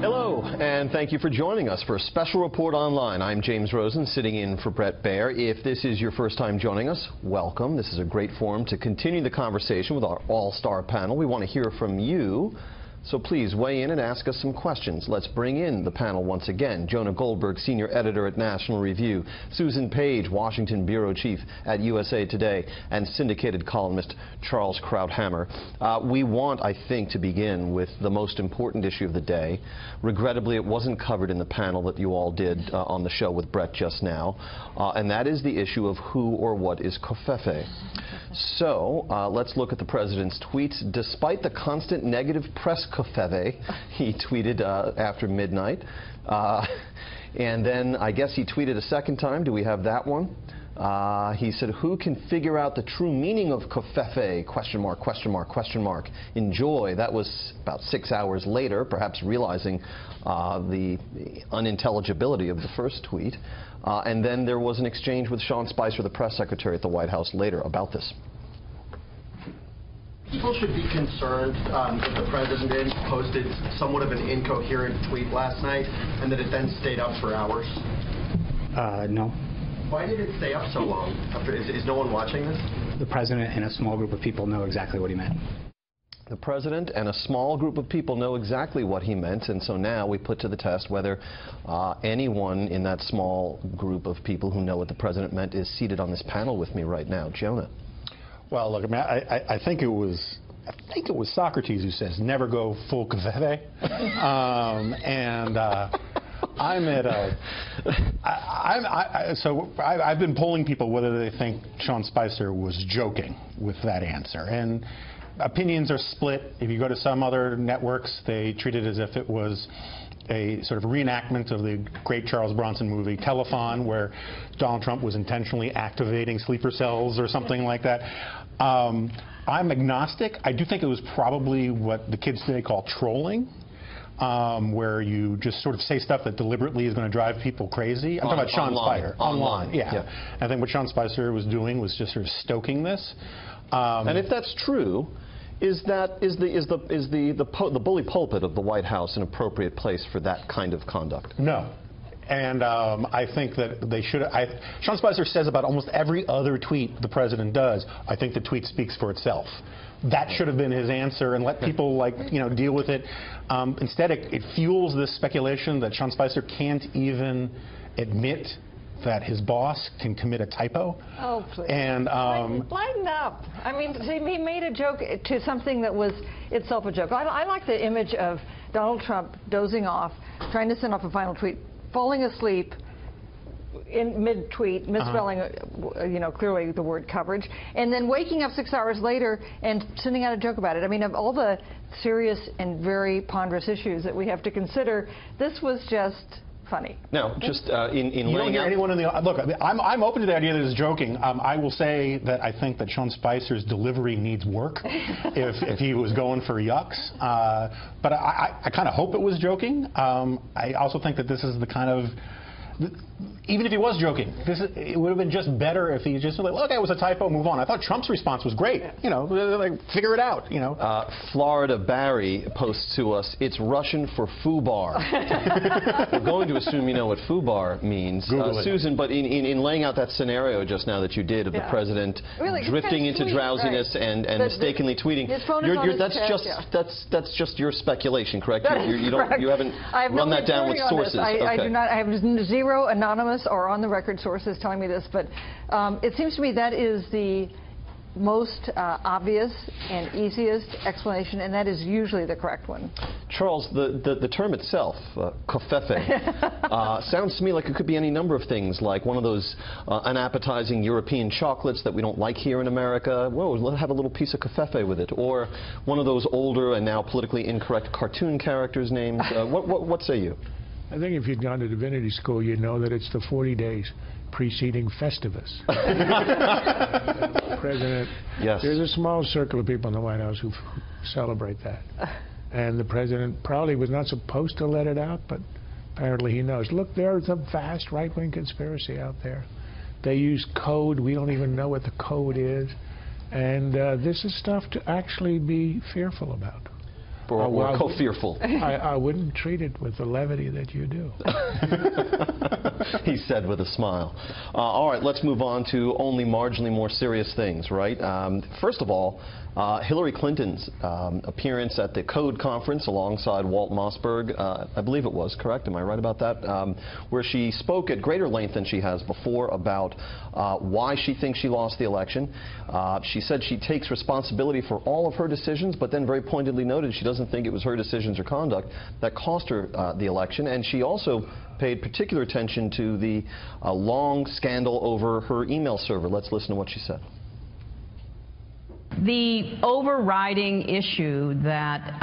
Hello, and thank you for joining us for a special report online. I'm James Rosen, sitting in for Brett Baer. If this is your first time joining us, welcome. This is a great forum to continue the conversation with our all-star panel. We want to hear from you, so please weigh in and ask us some questions. Let's bring in the panel once again. Jonah Goldberg, senior editor at National Review. Susan Page, Washington bureau chief at USA Today. And syndicated columnist Charles Krauthammer. We want, I think, to begin with the most important issue of the day. Regrettably, it wasn't covered in the panel that you all did on the show with Brett just now. And that is the issue of who or what is covfefe. So let's look at the president's tweets. Despite the constant negative press covfefe, he tweeted after midnight. And then I guess he tweeted a second time. Do we have that one? He said, who can figure out the true meaning of covfefe? Question mark, question mark, question mark. Enjoy. That was about 6 hours later, perhaps realizing the unintelligibility of the first tweet. And then there was an exchange with Sean Spicer, the press secretary at the White House, later about this. People should be concerned that the president posted somewhat of an incoherent tweet last night and that it then stayed up for hours. No. Why did it stay up so long? Is no one watching this? The president and a small group of people know exactly what he meant. The president and a small group of people know exactly what he meant, and so now we put to the test whether anyone in that small group of people who know what the president meant is seated on this panel with me right now. Jonah. Well, look, I mean, I think it was Socrates who says never go full covfefe, I've been polling people whether they think Sean Spicer was joking with that answer, and opinions are split. If you go to some other networks, they treat it as if it was a sort of reenactment of the great Charles Bronson movie Telephone, where Donald Trump was intentionally activating sleeper cells or something like that. I'm agnostic. I do think it was probably what the kids today call trolling, where you just sort of say stuff that deliberately is going to drive people crazy. I'm talking about Sean Spicer. Online. Yeah. I think what Sean Spicer was doing was just sort of stoking this. And if that's true, is the bully pulpit of the White House an appropriate place for that kind of conduct? No. And I think that they should. Sean Spicer says about almost every other tweet the president does, I think the tweet speaks for itself. That should have been his answer, and let people deal with it. Instead, it fuels this speculation that Sean Spicer can't even admit that his boss can commit a typo. Oh, please. And lighten up. I mean, he made a joke to something that was itself a joke. I like the image of Donald Trump dozing off, trying to send off a final tweet, falling asleep in mid-tweet, misspelling, clearly the word coverage, and then waking up 6 hours later and sending out a joke about it. I mean, of all the serious and very ponderous issues that we have to consider, this was just funny. Now, just in laying out... anyone in the... Look, I'm open to the idea that it's joking. I will say that I think that Sean Spicer's delivery needs work if he was going for yucks. But I kind of hope it was joking. I also think that this is the kind of... Even if he was joking, it would have been just better if he just said, okay, it was a typo, move on. I thought Trump's response was great. Figure it out, Florida Barry posts to us, it's Russian for foobar. We're going to assume you know what foobar means. Susan, but in laying out that scenario just now that you did of the president drifting into drowsiness and mistakenly tweeting, that's just your speculation, correct? You haven't run that down with sources. I do not. I have zero anonymous or on-the-record sources telling me this, but it seems to me that is the most obvious and easiest explanation, and that is usually the correct one. Charles, the term itself, covfefe, sounds to me like it could be any number of things, like one of those unappetizing European chocolates that we don't like here in America. Whoa, let's have a little piece of covfefe with it. Or one of those older and now politically incorrect cartoon characters' names. What say you? I think if you'd gone to divinity school, you'd know that it's the 40 days preceding Festivus. President, there's a small circle of people in the White House who celebrate that. And the president probably was not supposed to let it out, but apparently he knows. Look, there's a vast right-wing conspiracy out there. They use code. We don't even know what the code is. And this is stuff to actually be fearful about. or co-fearful. I wouldn't treat it with the levity that you do. He said with a smile. All right, let's move on to only marginally more serious things, right? First of all, Hillary Clinton's appearance at the Code Conference alongside Walt Mossberg, I believe it was, correct? Am I right about that? Where she spoke at greater length than she has before about why she thinks she lost the election. She said she takes responsibility for all of her decisions, but then very pointedly noted she doesn't think it was her decisions or conduct that cost her the election. And she also paid particular attention to the long scandal over her email server. Let's listen to what she said. The overriding issue that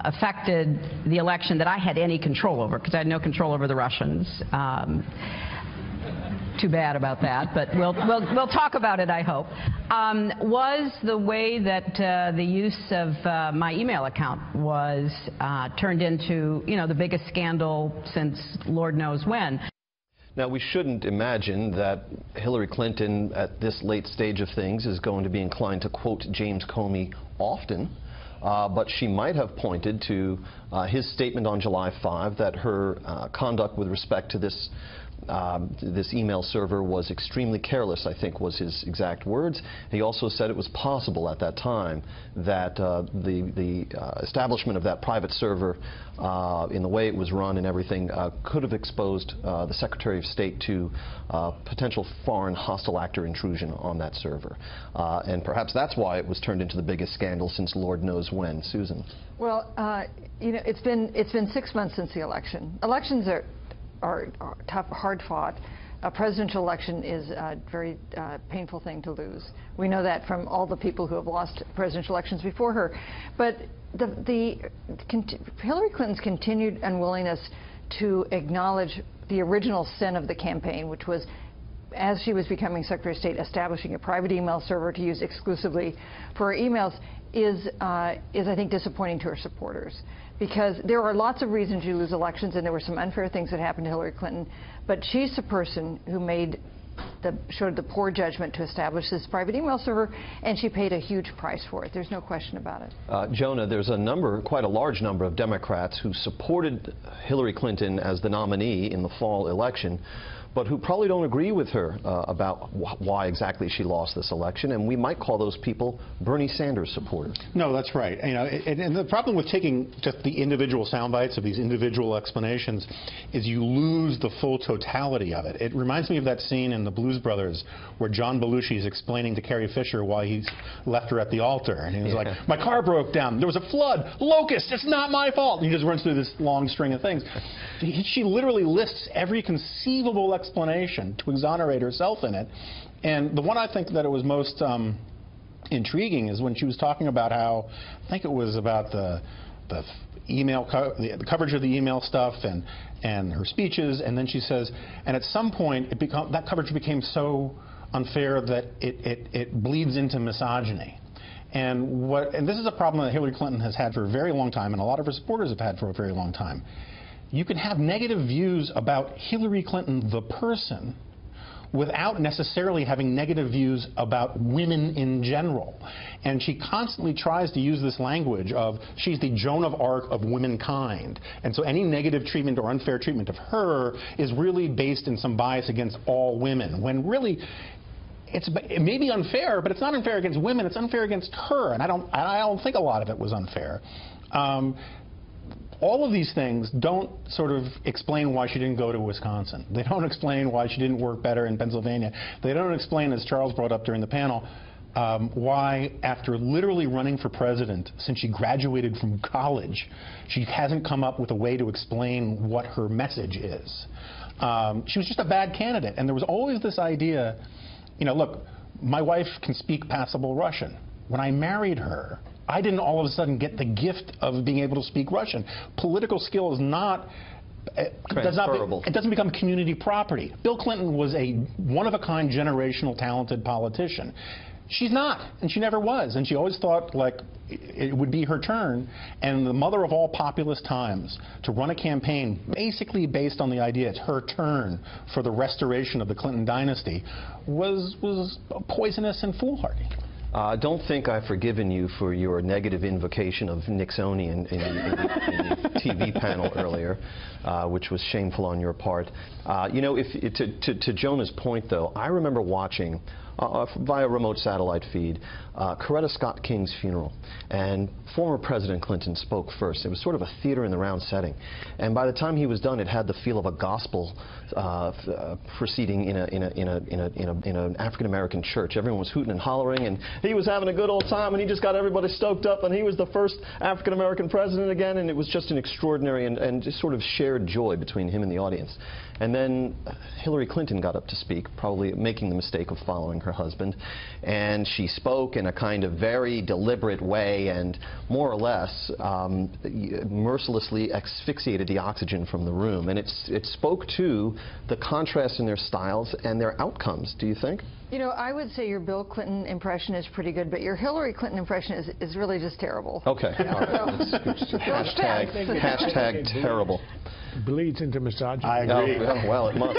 affected the election that I had any control over, because I had no control over the Russians. Too bad about that, but we'll talk about it, I hope, was the way that the use of my email account was turned into, the biggest scandal since Lord knows when. Now, we shouldn't imagine that Hillary Clinton, at this late stage of things, is going to be inclined to quote James Comey often, but she might have pointed to his statement on July 5 that her conduct with respect to this email server was extremely careless, I think was his exact words. He also said it was possible at that time that the establishment of that private server, in the way it was run and everything, could have exposed the Secretary of State to potential foreign hostile actor intrusion on that server. And perhaps that's why it was turned into the biggest scandal since Lord knows when. Susan? Well, it's been 6 months since the election. Elections are tough, hard-fought. A presidential election is a very painful thing to lose. We know that from all the people who have lost presidential elections before her. But Hillary Clinton's continued unwillingness to acknowledge the original sin of the campaign, which was, as she was becoming Secretary of State, establishing a private email server to use exclusively for her emails, is I think, disappointing to her supporters. Because there are lots of reasons you lose elections, and there were some unfair things that happened to Hillary Clinton, but she's the person who showed the poor judgment to establish this private email server, and she paid a huge price for it. There's no question about it. Jonah, there's quite a large number of Democrats who supported Hillary Clinton as the nominee in the fall election, but who probably don't agree with her about why exactly she lost this election, and we might call those people Bernie Sanders supporters. No, that's right. And the problem with taking just the individual sound bites of these individual explanations is you lose the full totality of it. It reminds me of that scene in the Blues Brothers where John Belushi is explaining to Carrie Fisher why he left her at the altar, and he was like, "My car broke down. There was a flood. Locust. It's not my fault." And he just runs through this long string of things. She literally lists every conceivable explanation to exonerate herself in it. And the one I think that it was most intriguing is when she was talking about how, I think it was about the email, the coverage of the email stuff and her speeches, and then she says, and at some point that coverage became so unfair that it bleeds into misogyny. And this is a problem that Hillary Clinton has had for a very long time, and a lot of her supporters have had for a very long time. You can have negative views about Hillary Clinton, the person, without necessarily having negative views about women in general. And she constantly tries to use this language of she's the Joan of Arc of womankind. And so any negative treatment or unfair treatment of her is really based in some bias against all women, when really it may be unfair, but it's not unfair against women, it's unfair against her. And I don't think a lot of it was unfair. All of these things don't sort of explain why she didn't go to Wisconsin. They don't explain why she didn't work better in Pennsylvania. They don't explain, as Charles brought up during the panel, why after literally running for president since she graduated from college, she hasn't come up with a way to explain what her message is. She was just a bad candidate. And there was always this idea, look, my wife can speak passable Russian. When I married her, I didn't all of a sudden get the gift of being able to speak Russian. Political skill is not transferable. It doesn't become community property. Bill Clinton was a one-of-a-kind, generational, talented politician. She's not, and she never was, and she always thought like it would be her turn. And the mother of all populist times to run a campaign basically based on the idea it's her turn for the restoration of the Clinton dynasty was poisonous and foolhardy. Don't think I've forgiven you for your negative invocation of Nixonian in the TV panel earlier, which was shameful on your part. You know, to Jonah's point, though, I remember watching via remote satellite feed Coretta Scott King's funeral, and former President Clinton spoke first. It was sort of a theater in the round setting, and by the time he was done, it had the feel of a gospel proceeding in an African American church. Everyone was hooting and hollering, and he was having a good old time, and he just got everybody stoked up, and he was the first African American president again, and it was just an extraordinary and just sort of shared joy between him and the audience. And then Hillary Clinton got up to speak, probably making the mistake of following her husband, and she spoke in a kind of very deliberate way and more or less mercilessly asphyxiated the oxygen from the room. And it spoke to the contrast in their styles and their outcomes, do you think? You know, I would say your Bill Clinton impression is pretty good, but your Hillary Clinton impression is really just terrible. Okay. All right. Hashtag terrible. Bleeds into misogyny. I agree. Oh, well, it must.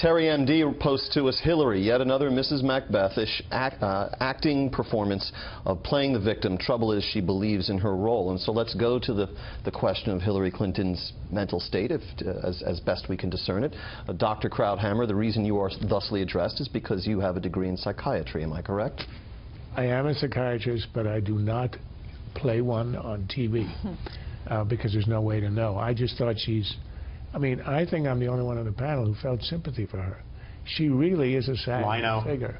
Terry MD posts to us, Hillary, yet another Mrs. Macbethish acting performance of playing the victim. Trouble is she believes in her role. And so let's go to the question of Hillary Clinton's mental state, as best we can discern it. Dr. Krauthammer, the reason you are thusly addressed is because you have a degree in psychiatry. Am I correct? I am a psychiatrist, but I do not play one on TV. Because there's no way to know. I just thought I mean, I think I'm the only one on the panel who felt sympathy for her. She really is a sad figure.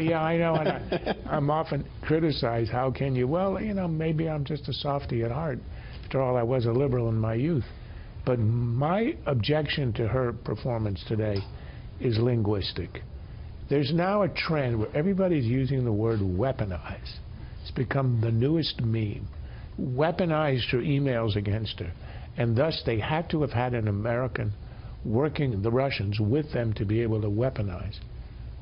Yeah, I know, and I'm often criticized, how can you? Well, you know, maybe I'm just a softie at heart. After all, I was a liberal in my youth. But my objection to her performance today is linguistic. There's now a trend where everybody's using the word weaponize. It's become the newest meme. Weaponized her emails against her, and thus they had to have had an American working the Russians with them to be able to weaponize.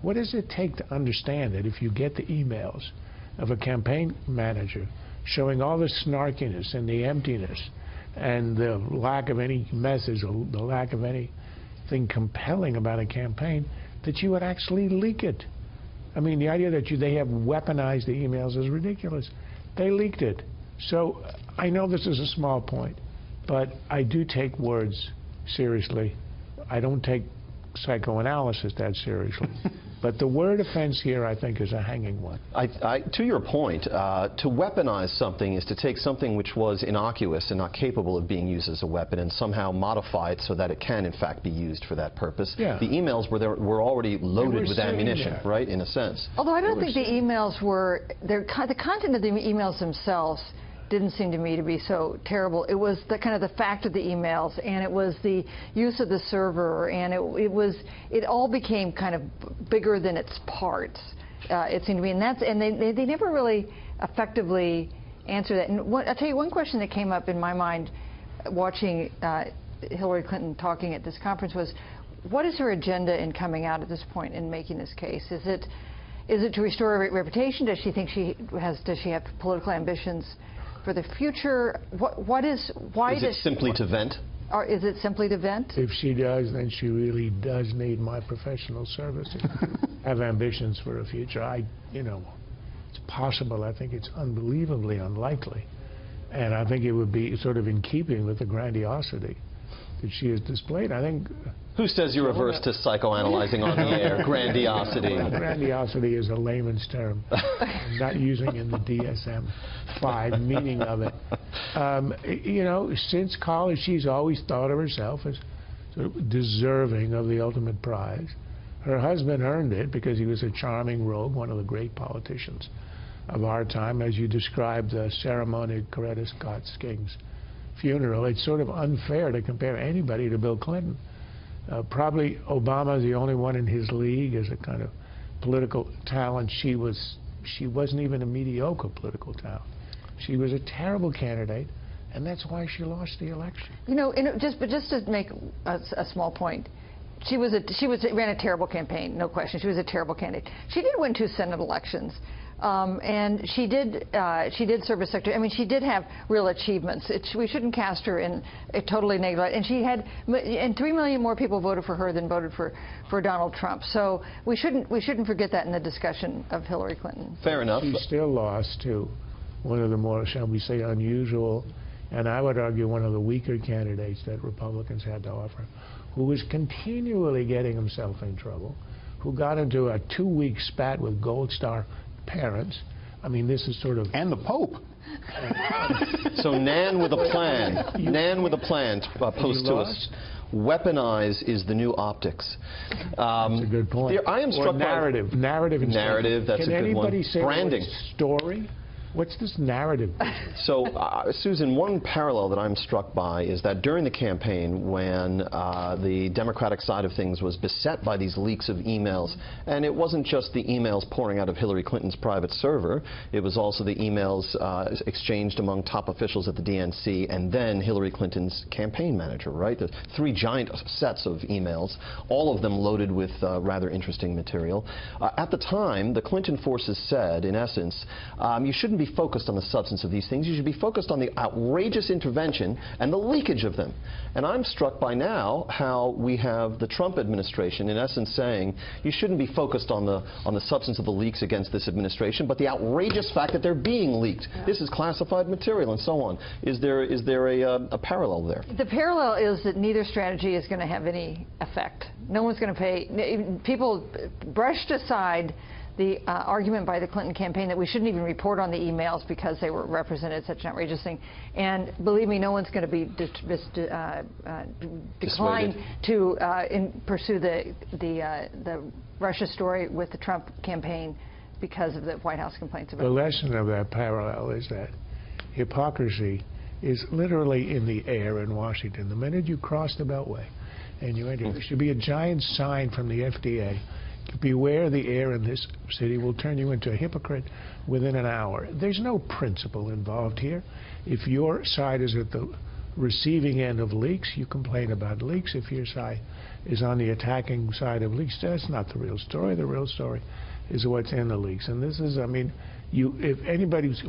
What does it take to understand that if you get the emails of a campaign manager showing all the snarkiness and the emptiness and the lack of any message, or the lack of anything compelling about a campaign, that you would actually leak it? I mean, the idea that they have weaponized the emails is ridiculous. They leaked it. So I know this is a small point, but I do take words seriously. I don't take psychoanalysis that seriously. But the word offense here, I think, is a hanging one. To your point, to weaponize something is to take something which was innocuous and not capable of being used as a weapon and somehow modify it so that it can, in fact, be used for that purpose. Yeah. The emails were already loaded with ammunition, right, in a sense. Although I don't think the emails were, the content of the emails themselves didn't seem to me to be so terrible. It was the kind of the fact of the emails, and it was the use of the server, and it all became kind of bigger than its parts. It seemed to me, and they never really effectively answered that. And I'll tell you one question that came up in my mind watching Hillary Clinton talking at this conference was, what is her agenda in coming out at this point in making this case? Is it to restore her reputation? Does she think does she have political ambitions for the future? Why is it simply to vent? Or is it simply to vent? If she does, then she really does need my professional services. Have ambitions for a future. You know, it's possible. I think it's unbelievably unlikely. And I think it would be sort of in keeping with the grandiosity that she has displayed. I think. Who says you're averse to psychoanalyzing on the air? Grandiosity. Well, grandiosity is a layman's term. I'm not using in the DSM-5 meaning of it. You know, since college, she's always thought of herself as sort of deserving of the ultimate prize. Her husband earned it because he was a charming rogue, one of the great politicians of our time. As you described the ceremony at Coretta Scott King's funeral, it's sort of unfair to compare anybody to Bill Clinton. Probably Obama's the only one in his league as a kind of political talent. She wasn't even a mediocre political talent. She was a terrible candidate, and that's why she lost the election. You know, just to make a small point, she ran a terrible campaign, no question. She was a terrible candidate. She did win 2 Senate elections. And she did serve as secretary. I mean, she did have real achievements. We shouldn't cast her in a totally negative light. And she had, and 3 million more people voted for her than voted for Donald Trump. So we shouldn't forget that in the discussion of Hillary Clinton. Fair enough. She still lost to one of the more, shall we say, unusual, and I would argue one of the weaker candidates that Republicans had to offer, who was continually getting himself in trouble, who got into a 2-week spat with Gold Star parents. I mean, this is sort of... And the Pope. So Nan with a plan. Nan with a plan posed to us. Weaponize is the new optics. That's a good point. I am struck narrative. by... Narrative. Narrative, that's a good one. Can anybody say branding. Story? What's this narrative? So, Susan, one parallel that I'm struck by is that during the campaign, when the Democratic side of things was beset by these leaks of emails, and it wasn't just the emails pouring out of Hillary Clinton's private server, it was also the emails exchanged among top officials at the DNC and then Hillary Clinton's campaign manager, right? The 3 giant sets of emails, all of them loaded with rather interesting material. At the time, the Clinton forces said, in essence, you shouldn't be focused on the substance of these things. You should be focused on the outrageous intervention and the leakage of them. And I'm struck by now how we have the Trump administration, in essence, saying you shouldn't be focused on the substance of the leaks against this administration, but the outrageous fact that they're being leaked. Yeah. This is classified material and so on. Is there a parallel there? The parallel is that neither strategy is going to have any effect. No one's going to pay. People brushed aside the argument by the Clinton campaign that we shouldn't even report on the emails because they were represented such an outrageous thing. And believe me, no one's going to be declined to pursue the Russia story with the Trump campaign because of the White House complaints about it. The lesson of that parallel is that hypocrisy is literally in the air in Washington. The minute you cross the Beltway and you enter, there should be a giant sign from the FDA. Beware, the air in this city will turn you into a hypocrite within an hour. There's no principle involved here. If your side is at the receiving end of leaks, you complain about leaks. If your side is on the attacking side of leaks, that's not the real story. The real story is what's in the leaks. And this is, I mean, if anybody's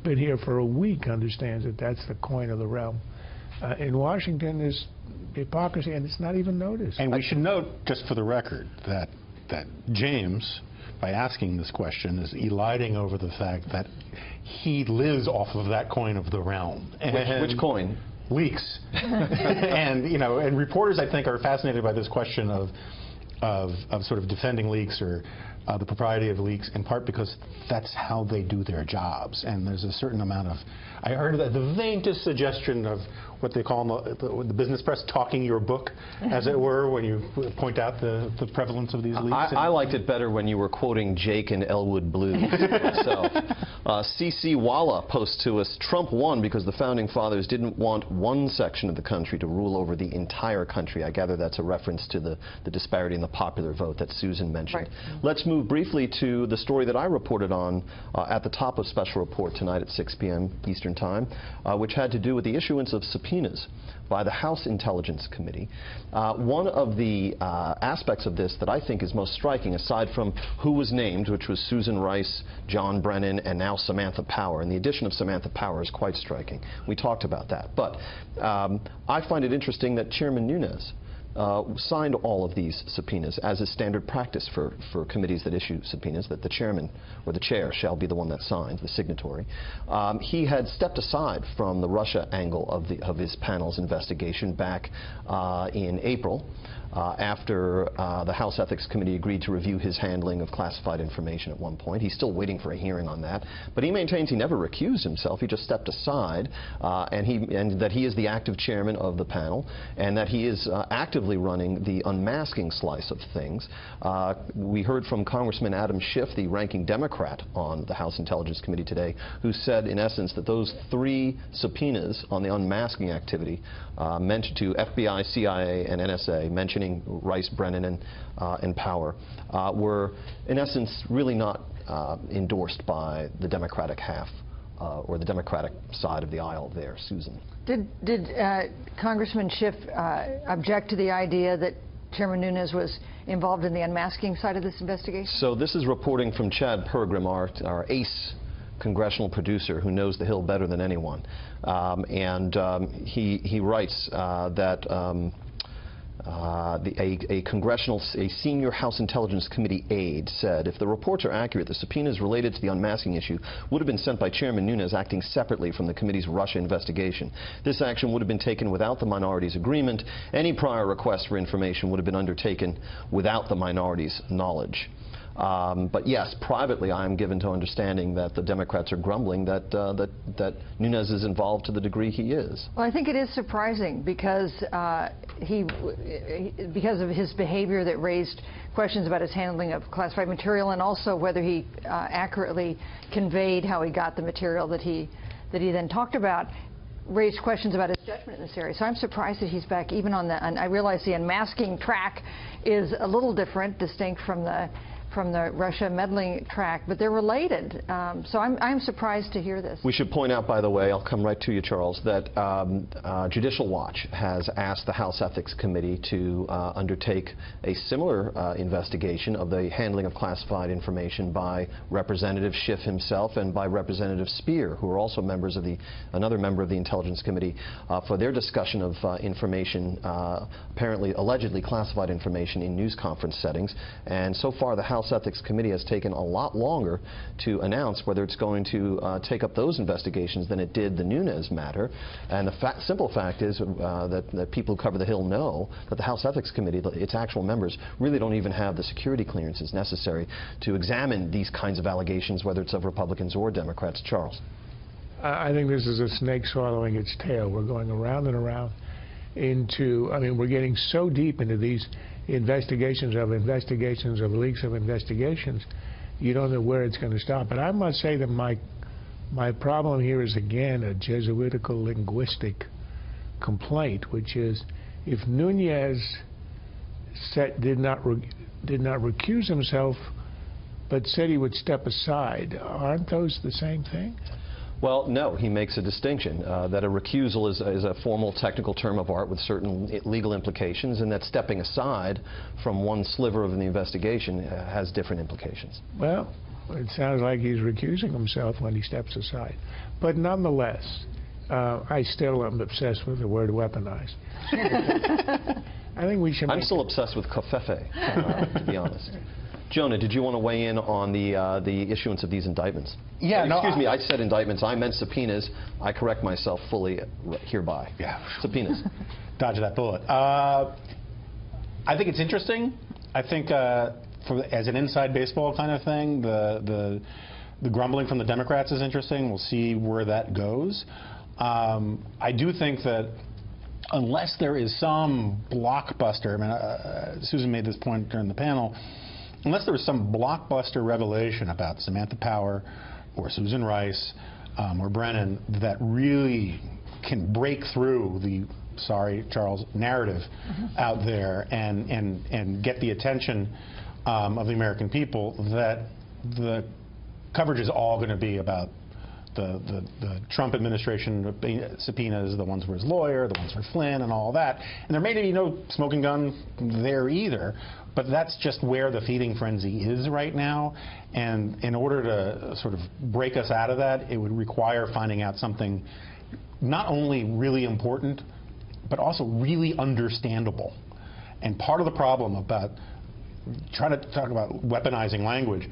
been here for a week understands that that's the coin of the realm. In Washington, there's hypocrisy, and it's not even noticed. And we should note, just for the record, that James, by asking this question, is eliding over the fact that he lives off of that coin of the realm. Which coin? Leaks. And, you know, and reporters, I think, are fascinated by this question of sort of defending leaks or the propriety of leaks, in part because that's how they do their jobs. And there's a certain amount of, I heard that the faintest suggestion of what they call in the business press, talking your book, as it were, when you point out the prevalence of these leaks. I liked it better when you were quoting Jake and Elwood Blues. So, C.C. Walla posts to us, Trump won because the Founding Fathers didn't want one section of the country to rule over the entire country. I gather that's a reference to the disparity in the popular vote that Susan mentioned. Right. Let's move briefly to the story that I reported on at the top of Special Report tonight at 6 p.m. Eastern Time, which had to do with the issuance of subpoenas by the House Intelligence Committee. One of the aspects of this that I think is most striking, aside from who was named, which was Susan Rice, John Brennan, and now Samantha Power, and the addition of Samantha Power is quite striking. We talked about that. But I find it interesting that Chairman Nunes signed all of these subpoenas, as is standard practice for committees that issue subpoenas, that the chairman or the chair shall be the one that signs, the signatory. He had stepped aside from the Russia angle of his panel's investigation back in April, after the House Ethics Committee agreed to review his handling of classified information at one point. He's still waiting for a hearing on that, but he maintains he never recused himself. He just stepped aside, and that he is the active chairman of the panel, and that he is actively running the unmasking slice of things. We heard from Congressman Adam Schiff, the ranking Democrat on the House Intelligence Committee today, who said, in essence, that those 3 subpoenas on the unmasking activity meant to FBI, CIA, and NSA, mentioning Rice, Brennan, and Power, were, in essence, really not endorsed by the Democratic half or the Democratic side of the aisle there. Susan. Did Congressman Schiff object to the idea that Chairman Nunes was involved in the unmasking side of this investigation? So this is reporting from Chad Pergram, our ace congressional producer who knows the Hill better than anyone. He writes that a senior House Intelligence Committee aide said, if the reports are accurate, the subpoenas related to the unmasking issue would have been sent by Chairman Nunes acting separately from the committee's Russia investigation. This action would have been taken without the minority's agreement. Any prior request for information would have been undertaken without the minority's knowledge. But yes, privately, I am given to understanding that the Democrats are grumbling that Nunes is involved to the degree he is. Well, I think it is surprising because because of his behavior that raised questions about his handling of classified material, and also whether he accurately conveyed how he got the material that he then talked about, raised questions about his judgment in this area. So I'm surprised that he's back even on the. And I realize the unmasking track is a little different, distinct from the Russia meddling track, but they're related. So I'm surprised to hear this. We should point out, by the way, I'll come right to you, Charles, that Judicial Watch has asked the House Ethics Committee to undertake a similar investigation of the handling of classified information by Representative Schiff himself and by Representative Speer, who are also members of another member of the Intelligence Committee, for their discussion of information, allegedly classified information in news conference settings. And so far, the House Ethics Committee has taken a lot longer to announce whether it's going to take up those investigations than it did the Nunes matter. And the simple fact is that people who cover the Hill know that the House Ethics Committee, its actual members, really don't even have the security clearances necessary to examine these kinds of allegations, whether it's of Republicans or Democrats. Charles. I think this is a snake swallowing its tail. We're going around and around into, we're getting so deep into these investigations of leaks of investigations, you don't know where it's going to stop. But I must say that my problem here is, again, a Jesuitical linguistic complaint, which is if Nunes did not recuse himself but said he would step aside, aren't those the same thing? Well, no, he makes a distinction that a recusal is a formal technical term of art with certain legal implications, and that stepping aside from one sliver of the investigation has different implications. Well, it sounds like he's recusing himself when he steps aside. But nonetheless, I still am obsessed with the word weaponized. I think we should. I'm still obsessed with covfefe, to be honest. Jonah, did you want to weigh in on the issuance of these indictments? Yeah, Excuse me, I said indictments. I meant subpoenas. I correct myself fully hereby. Yeah. Subpoenas. Dodge that bullet. I think it's interesting. I think as an inside baseball kind of thing, the grumbling from the Democrats is interesting. We'll see where that goes. I do think that unless there is some blockbuster, Susan made this point during the panel, unless there was some blockbuster revelation about Samantha Power or Susan Rice or Brennan that really can break through the, sorry, Charles, narrative out there and get the attention of the American people, that the coverage is all going to be about the Trump administration subpoenas, the ones for his lawyer, the ones for Flynn, and all that. And there may be no smoking gun there either, but that's just where the feeding frenzy is right now. And in order to sort of break us out of that, it would require finding out something not only really important, but also really understandable. And part of the problem about trying to talk about weaponizing language,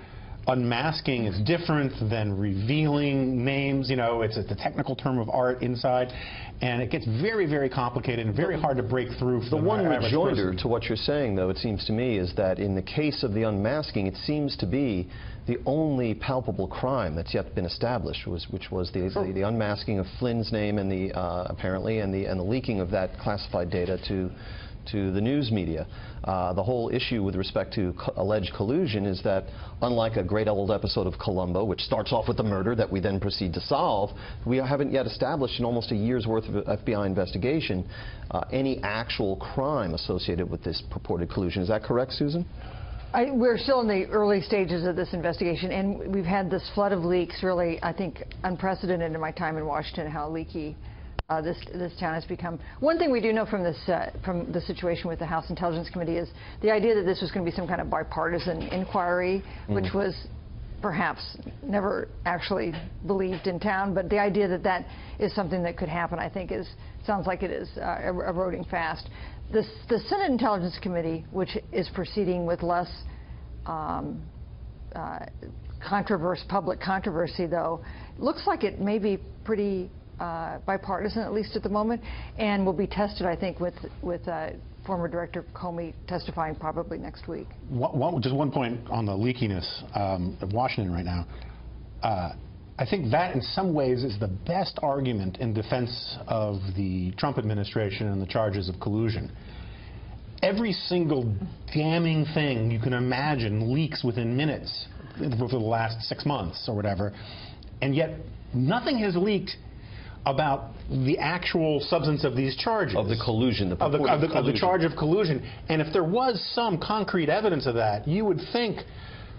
unmasking is different than revealing names. You know, it's a technical term of art inside, and it gets very, very complicated and very hard to break through. The one rejoinder to what you're saying, though, it seems to me, is that in the case of the unmasking, it seems to be the only palpable crime that's yet been established, which was the unmasking of Flynn's name and the apparently and the leaking of that classified data to the news media. The whole issue with respect to alleged collusion is that, unlike a great old episode of Columbo, which starts off with the murder that we then proceed to solve, we haven't yet established in almost a year's worth of FBI investigation any actual crime associated with this purported collusion. Is that correct, Susan? We're still in the early stages of this investigation, and we've had this flood of leaks, really, I think, unprecedented in my time in Washington, how leaky this town has become. One thing we do know from the situation with the House Intelligence Committee is the idea that this was going to be some kind of bipartisan inquiry, which was perhaps never actually believed in town, but the idea that that is something that could happen, I think, sounds like it is eroding fast. The Senate Intelligence Committee, which is proceeding with less public controversy, though, looks like it may be pretty bipartisan, at least at the moment, and will be tested, I think, with former Director Comey testifying probably next week. Just one point on the leakiness of Washington right now. I think that in some ways is the best argument in defense of the Trump administration and the charges of collusion. Every single damning thing you can imagine leaks within minutes for the last 6 months or whatever, and yet nothing has leaked about the actual substance of these charges. Of the collusion. Of the charge of collusion. And if there was some concrete evidence of that, you would think,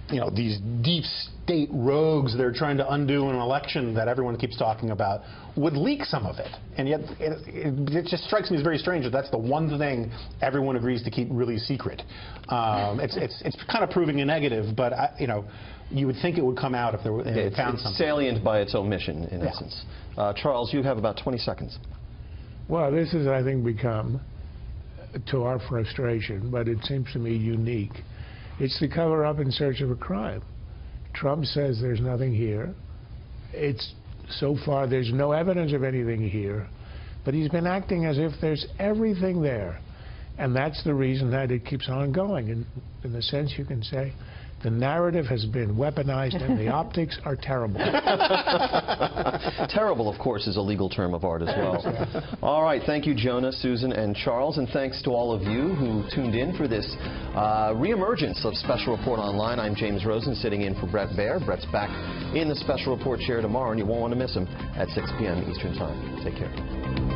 you know, these deep state rogues they're trying to undo an election that everyone keeps talking about would leak some of it. And yet it just strikes me as very strange that that's the one thing everyone agrees to keep really secret. It's kind of proving a negative, but you know, you would think it would come out if there were found something. It's salient by its omission, in essence. Charles, you have about 20 seconds. Well, this has, I think, become, to our frustration, but it seems to me unique. It's the cover-up in search of a crime. Trump says there's nothing here. So far, there's no evidence of anything here, but he's been acting as if there's everything there. And that's the reason that it keeps on going. In the sense, you can say, the narrative has been weaponized and the optics are terrible. Terrible, of course, is a legal term of art as well. All right, thank you, Jonah, Susan, and Charles, and thanks to all of you who tuned in for this reemergence of Special Report Online. I'm James Rosen, sitting in for Bret Baier. Bret's back in the Special Report chair tomorrow, and you won't want to miss him at 6 p.m. Eastern Time. Take care.